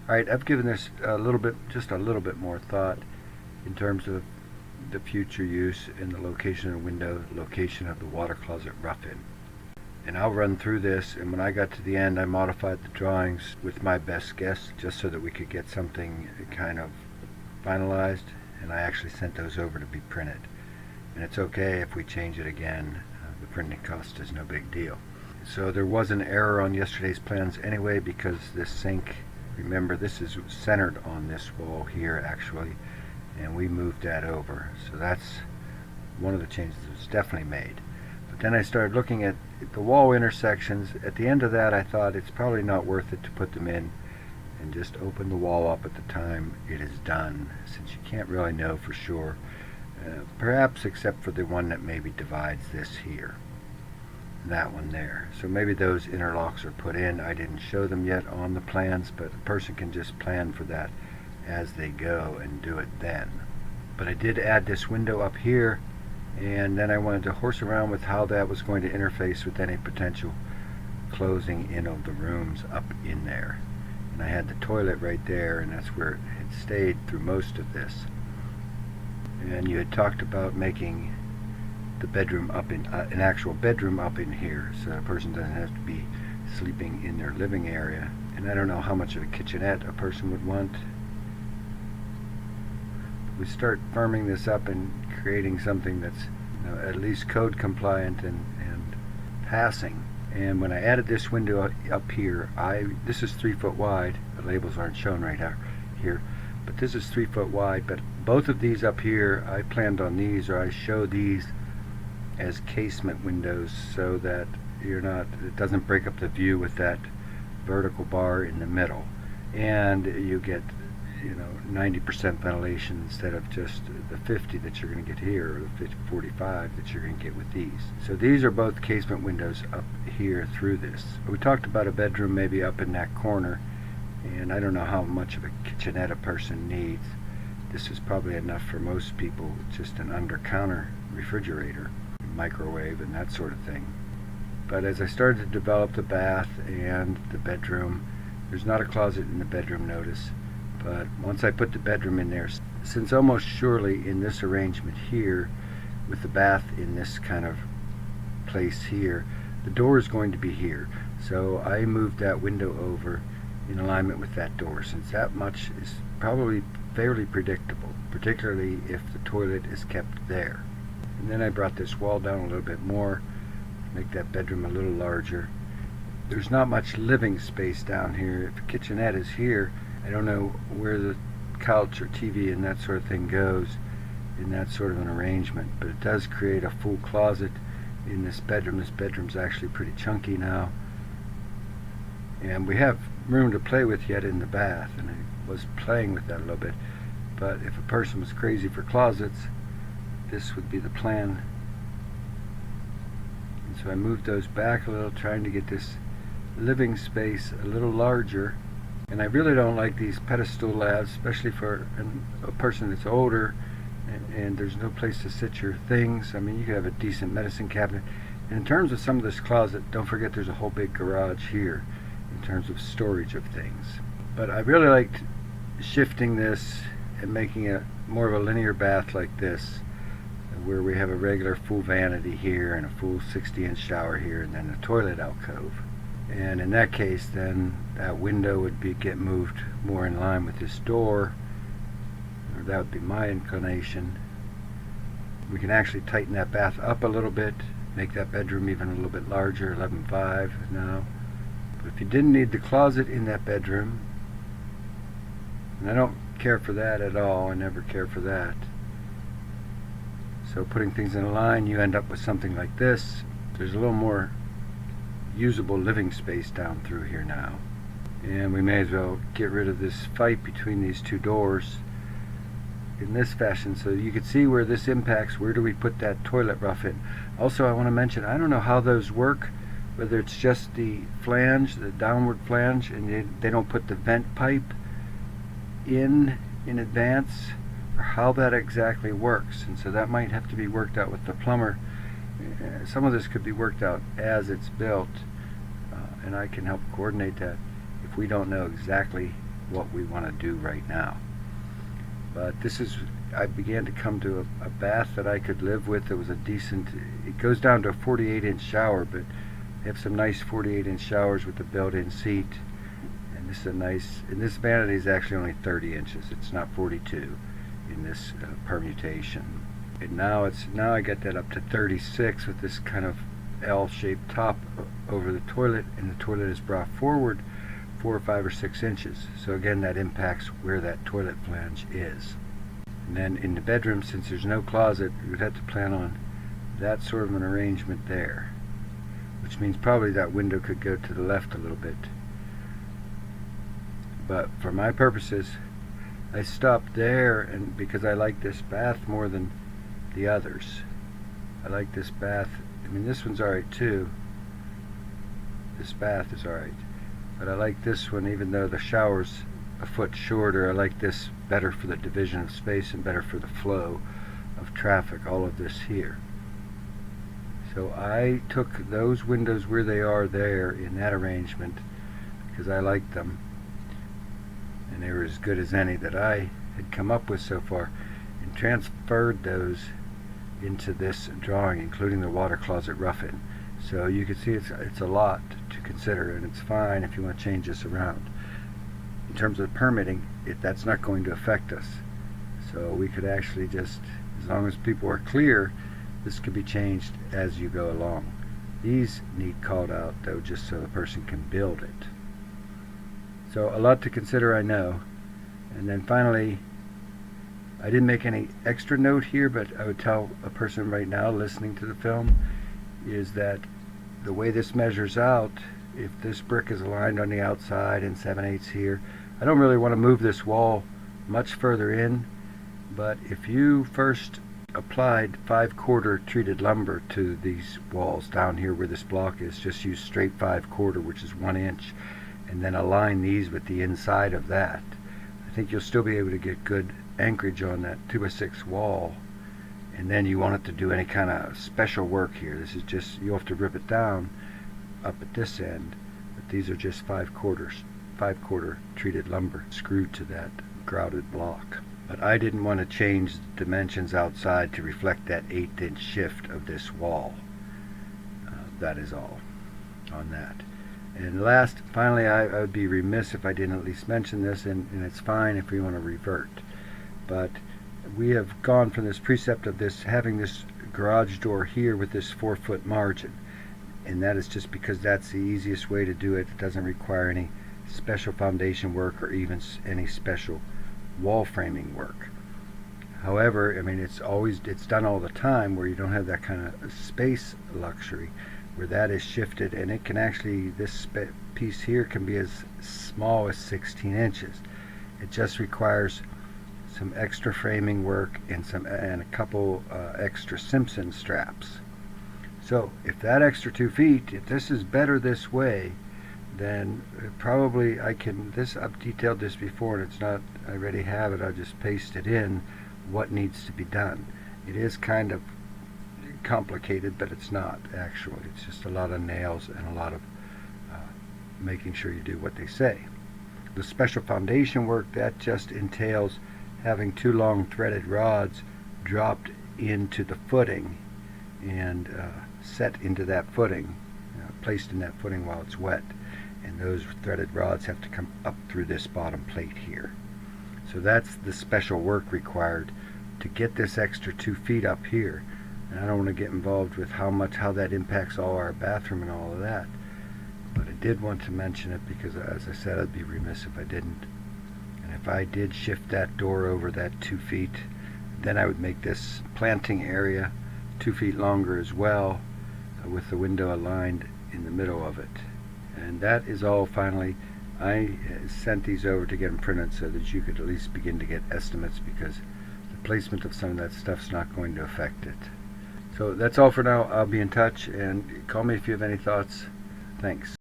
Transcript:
Alright, I've given this a little bit, just a little bit more thought in terms of the future use and the location of the window, location of the water closet rough-in. And I'll run through this, and when I got to the end I modified the drawings with my best guess just so that we could get something kind of finalized, and I actually sent those over to be printed. And it's okay if we change it again. The printing cost is no big deal. So there was an error on yesterday's plans anyway, because this sink, remember, this is centered on this wall here actually, and we moved that over. So that's one of the changes that was definitely made. But then I started looking at the wall intersections. At the end of that I thought it's probably not worth it to put them in and just open the wall up at the time it is done, since you can't really know for sure. Perhaps except for the one that maybe divides this here, that one there. So maybe those interlocks are put in. I didn't show them yet on the plans, but a person can just plan for that as they go and do it then. But I did add this window up here, and then I wanted to horse around with how that was going to interface with any potential closing in of the rooms up in there. And I had the toilet right there, and that's where it had stayed through most of this. And you had talked about making the bedroom up in an actual bedroom up in here, so a person doesn't have to be sleeping in their living area. And I don't know how much of a kitchenette a person would want. We start firming this up and creating something that's, at least code compliant and passing. And when I added this window up here, this is 3 foot wide. The labels aren't shown right here, but this is 3 foot wide. But both of these up here, I planned on these, or I show these as casement windows, so that it doesn't break up the view with that vertical bar in the middle, and you get 90% ventilation instead of just the 50 that you're going to get here, or the 45 that you're going to get with these. So these are both casement windows up here through this. We talked about a bedroom maybe up in that corner, and I don't know how much of a kitchenette a person needs. This is probably enough for most people, just an under-counter refrigerator, microwave, and that sort of thing. But as I started to develop the bath and the bedroom, there's not a closet in the bedroom, notice, but once I put the bedroom in there, since almost surely in this arrangement here, with the bath in this kind of place here, the door is going to be here. So I moved that window over in alignment with that door, since that much is probably fairly predictable, particularly if the toilet is kept there. And then I brought this wall down a little bit more, make that bedroom a little larger. There's not much living space down here. If the kitchenette is here, I don't know where the couch or TV and that sort of thing goes in that sort of an arrangement, but it does create a full closet in this bedroom. This bedroom's actually pretty chunky now, and we have room to play with yet in the bath, and I was playing with that a little bit. But if a person was crazy for closets, this would be the plan. And so I moved those back a little, trying to get this living space a little larger. And I really don't like these pedestal labs, especially for a person that's older and there's no place to sit your things. I mean, you could have a decent medicine cabinet. And in terms of some of this closet, don't forget there's a whole big garage here in terms of storage of things. But I really liked shifting this and making it more of a linear bath like this, where we have a regular full vanity here and a full 60-inch shower here, and then a toilet alcove. And in that case, then that window would get moved more in line with this door, or that would be my inclination. We can actually tighten that bath up a little bit, make that bedroom even a little bit larger, 11.5 now. But if you didn't need the closet in that bedroom, and I don't care for that at all, I never care for that. So putting things in a line, you end up with something like this. There's a little more usable living space down through here now. And we may as well get rid of this fight between these two doors in this fashion, so you can see where this impacts. Where do we put that toilet rough in? Also, I want to mention, I don't know how those work, whether it's just the flange, the downward flange, and they don't put the vent pipe in advance, or how that exactly works. And so that might have to be worked out with the plumber. Some of this could be worked out as it's built, and I can help coordinate that if we don't know exactly what we want to do right now. But this is, I began to come to a bath that I could live with. It was a decent, it goes down to a 48-inch shower, but they have some nice 48-inch showers with the built-in seat. And this is a nice, and this vanity is actually only 30 inches. It's not 42 in this permutation. And now I got that up to 36 with this kind of L-shaped top over the toilet, and the toilet is brought forward 4 or 5 or 6 inches. So again, that impacts where that toilet flange is. And then in the bedroom, since there's no closet, you would have to plan on that sort of an arrangement there, which means probably that window could go to the left a little bit. But for my purposes, I stopped there, and because I like this bath more than the others. I like this bath. I mean, this one's alright too. This bath is alright. But I like this one, even though the shower's a foot shorter. I like this better for the division of space and better for the flow of traffic, all of this here. So I took those windows where they are there in that arrangement because I liked them, and they were as good as any that I had come up with so far, and transferred those into this drawing, including the water closet rough-in. So you can see it's a lot to consider, and it's fine if you want to change this around. In terms of permitting, that's not going to affect us. So we could actually just, as long as people are clear, this could be changed as you go along. These need called out though, just so the person can build it. So a lot to consider, I know. And then finally, I didn't make any extra note here, but I would tell a person right now listening to the film is that the way this measures out, if this brick is aligned on the outside and 7/8 here, I don't really want to move this wall much further in, but if you first applied 5/4 treated lumber to these walls down here where this block is, just use straight 5/4, which is 1 inch, and then align these with the inside of that, I think you'll still be able to get good anchorage on that 2x6 wall. And then you want it to do any kind of special work here. This is just, you have to rip it down up at this end, but these are just 5/4 treated lumber screwed to that grouted block. But I didn't want to change the dimensions outside to reflect that 1/8 shift of this wall. That is all on that. And last, finally, I would be remiss if I didn't at least mention this, and it's fine if we want to revert. But we have gone from this precept of this having this garage door here with this 4-foot margin, and that is just because that's the easiest way to do it. It doesn't require any special foundation work or even any special wall framing work. However, I mean, it's done all the time where you don't have that kind of space luxury, where that is shifted, and it can actually, this piece here can be as small as 16 inches. It just requires some extra framing work and a couple extra Simpson straps. So if that extra 2 feet, if this is better this way, then probably I can, I've detailed this before, and it's not, I already have it, I'll just paste it in what needs to be done. It is kind of complicated, but it's not actually. It's just a lot of nails and a lot of making sure you do what they say. The special foundation work, that just entails having 2 long threaded rods dropped into the footing and set into that footing, placed in that footing while it's wet. And those threaded rods have to come up through this bottom plate here. So that's the special work required to get this extra 2 feet up here. And I don't want to get involved with how that impacts all our bathroom and all of that. But I did want to mention it because, as I said, I'd be remiss if I didn't. And if I did shift that door over that 2 feet, then I would make this planting area 2 feet longer as well, with the window aligned in the middle of it. And that is all. Finally, I sent these over to get them printed so that you could at least begin to get estimates, because the placement of some of that stuff's not going to affect it. So that's all for now. I'll be in touch, and call me if you have any thoughts. Thanks.